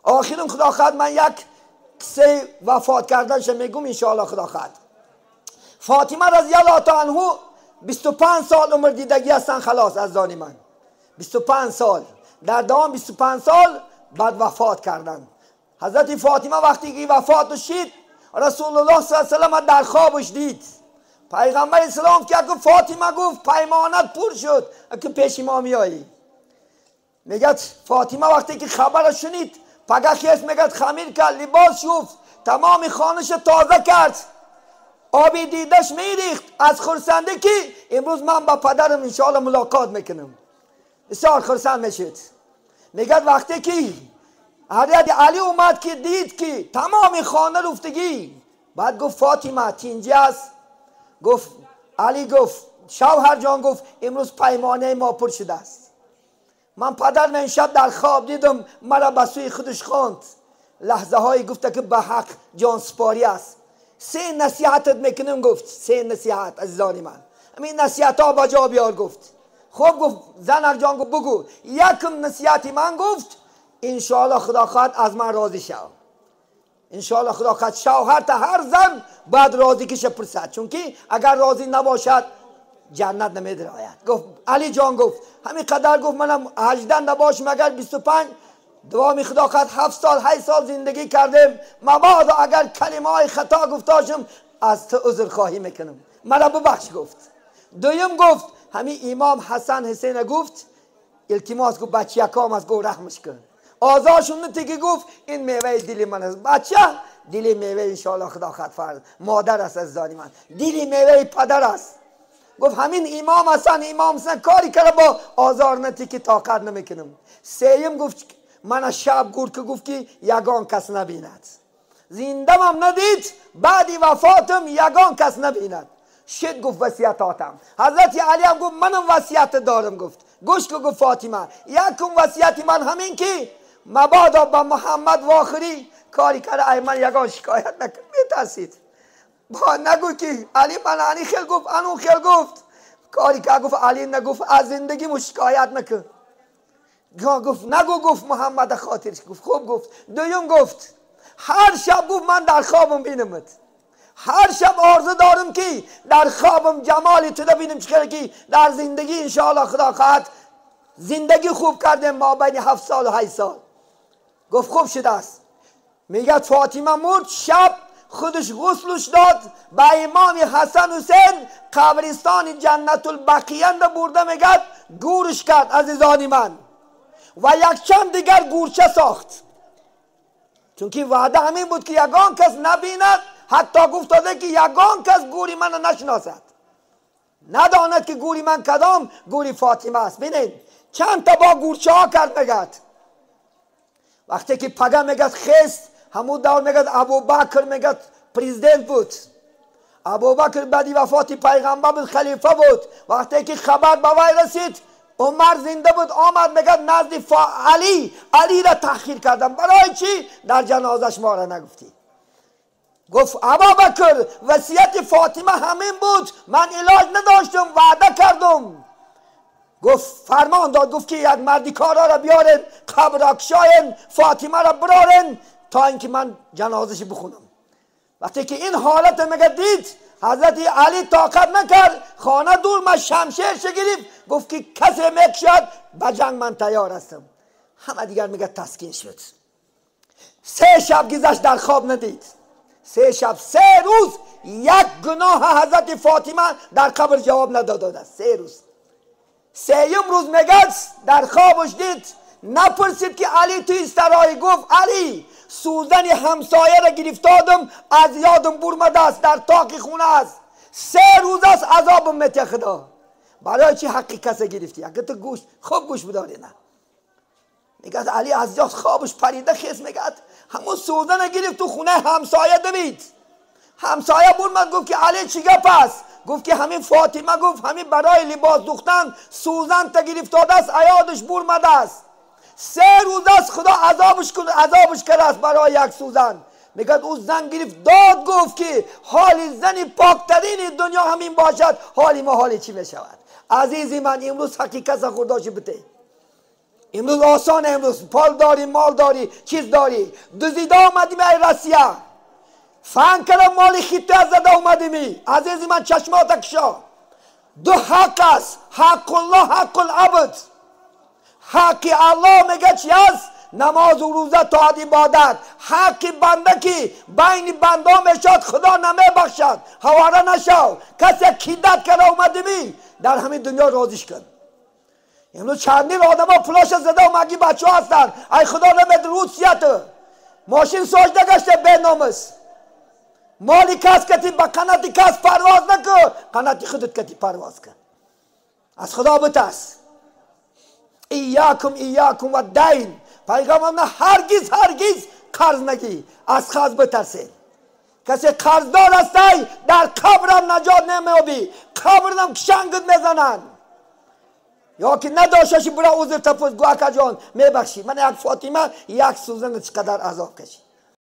آخرین خدا خواهد من یک قصه وفات کردنش میگم انشاءالله خدا خواهد. فاطمه رضی الله تعالی عنها 25 سال عمر دیدگی هستن خلاص از زان من. 25 سال در دوام 25 سال بعد وفات کردن. حضرت فاطمه وقتی که وفات شد رسول الله صلی الله علیه و سلم در خوابش دید. پیغمبر اسلام که فاطمه گفت پیمانت پر شد که پیش ما میایی. میگه فاطمه وقتی که خبر شنید پگه خیست میگه خمیر کرد لباس شوفت تمام خانش تازه کرد آبی دیدش میریخت از خرسنده که امروز من با پدرم انشاءالله ملاقات میکنم. بسیار خرسند میشد. میگه وقتی که حضرت علی اومد که دید که تمام خانه رفتگی بعد گفت فاطمه تینجی است. گفت علی گفت شوهر جان گفت امروز پیمانه ما پر شده است. من پدرم این شب در خواب دیدم مرا به سوی خودش خواند. لحظه هایی گفته که به حق جان سپاری است. 3 نصیحتت میکنم گفت 3 نصیحت عزیزان من همین نصیحت ها با جا بیار گفت. خب گفت زنر جان گفت بگو. یکم نصیحتی من گفت انشاءالله خدا خواهد از من راضی شو. انشاءالله خدا خواهد شوهر تا هر زن باید راضی کشه پرسد چون که اگر راضی نباشد جنت نمیدراید. گفت علی جان گفت همین قدر گفت منم 18 نباشم اگر 25 دوام خدا خواهد 7 سال 8 سال زندگی کردم مبادا اگر کلمه های خطا گفتاشم از تو عذر خواهی میکنم مرا ببخش گفت. دویم گفت همین امام حسن حسین گفت التماس گفت بچه یکام از گفت رحمش کن. آزاشون نتیگه گفت این میوه دل من است. بچه دل میوه انشاءالله خدا خواهد فرد مادر است از زانی من دل میوه پدر است. گفت همین امام حسن کاری کرده با آزار نتی که طاقت نمیکنم. سیم گفت من شب گفت که گفت که یگان کس نبیند زندم هم ندید بعدی وفاتم یگان کس نبیند. شد گفت وصیتاتم. حضرت علی هم گفت منم وصیت دارم گفت گوش که گفت فاطمه یکم وصیت من همین که مبادا با محمد واخری کاری کرده ای من یگان شکایت نکن میترسید با نگو که علی من انی خیل گفت انو خیل گفت کاری که گفت علی نگفت از زندگی مو شکایت نکن. گفت نگو گفت محمد خاطرش گفت خوب گفت. دویم گفت هر شب گفت من در خوابم بینمت هر شب آرزو دارم که در خوابم جمالی تو ببینم چخیره که در زندگی انشاءالله خدا خواهد زندگی خوب کردم ما بین 7 سال و 8 سال. گفت خوب شده است. میگه فاطمه مرد شب خودش غسلش داد به امام حسن حسین قبرستان جنت البقیه برده میگه گورش کرد عزیزان من و یک چند دیگر گورچه ساخت چون که وعده همین بود که یگان کس نبیند حتی گفت داده که یگان کس گوری من نشناسد نداند که گوری من کدام گوری فاطمه است. ببینید چند تا با گورچه ها کرد میگه. وقتی که پگه میگه خیست همون دور میگه ابوبکر میگه پریزیدنت بود. ابوبکر بعدی وفات پیغمبر بود خلیفه بود. وقتی که خبر به وی رسید عمر زنده بود آمد میگه نزد علی را تأخیر کردم برای چی در جنازش ما را نگفتی. گفت ابوبکر وصیت فاطمه همین بود من علاج نداشتم وعده کردم. گفت فرمان داد گفت که یک مردی کارا را بیارن قبرکشاین فاطمه را برارن تا اینکه من جنازش بخونم. وقتی که این حالت میگه دید حضرت علی طاقت نکرد خانه دور من شمشیر گرفت گفت که کسی میکشد به جنگ من تیار هستم. همه دیگر میگه تسکین شد. 3 شب گذشت در خواب ندید. 3 شب 3 روز یک گناه حضرت فاطمه در قبر جواب نداده است. 3 روز. 3م روز میگه در خوابش دید نپرسید که علی توی سرای گفت علی سوزن همسایه را گرفتادم از یادم برمده است در تاق خونه است 3 روز است عذابم میته خدا. برای چی حقی کسی گرفتی؟ اگه تو گوش خوب گوش بداری نه. میگه علی از یاد خوابش پریده خیست میگه همون سوزن گرفت تو خونه همسایه دوید. همسایه برمد گفت که علی چی گپ است؟ گفت که همین فاطمه گفت همین برای لباس دوختن سوزن تا گرفتاده است عیادش برمده است 3 روز است خدا عذابش کرده است برای یک سوزن. میگه او زن گرفت داد گفت که حال زن پاکترین دنیا همین باشد حالی ما حالی چی میشود. عزیزی من امروز حقیقت خورداشی بته امروز آسان، امروز پال داری، مال داری، چیز داری، دزدیده آمدیم ای روسیه، فهم کردم مال خیته از زده اومدیمی. عزیزی من چشمات کشا، دو حق است، حق الله، حق العبد. حق الله میگه چی است؟ نماز و روزه تا عبادت. حق بنده که بین بنده میشد خدا نمیبخشد. حواره نشو، کسی کیدت کرده اومدیمی در همین دنیا راضیش کن. امروز چندین آدم ها پلاش زده و مگی بچه ها هستن، ای خدا نمید روسیت ماشین سوچده گشته به نامست. مالی کس کتی با قناتی کس پرواز نکن، قناتی خودت کتی پرواز کن. از خدا بترس. ایاکم و دین. پیغمبر هرگز قرض نگی، از خرج بترسید. کسی قرضدار هستی در قبرم نجات نمیابی، قبرم کشنگت میزنن. یا که نداشتشی برای عذر تپوس گو اکا جان میبخشی. من یک فاطمه یک سوزن چقدر عذاب کشید.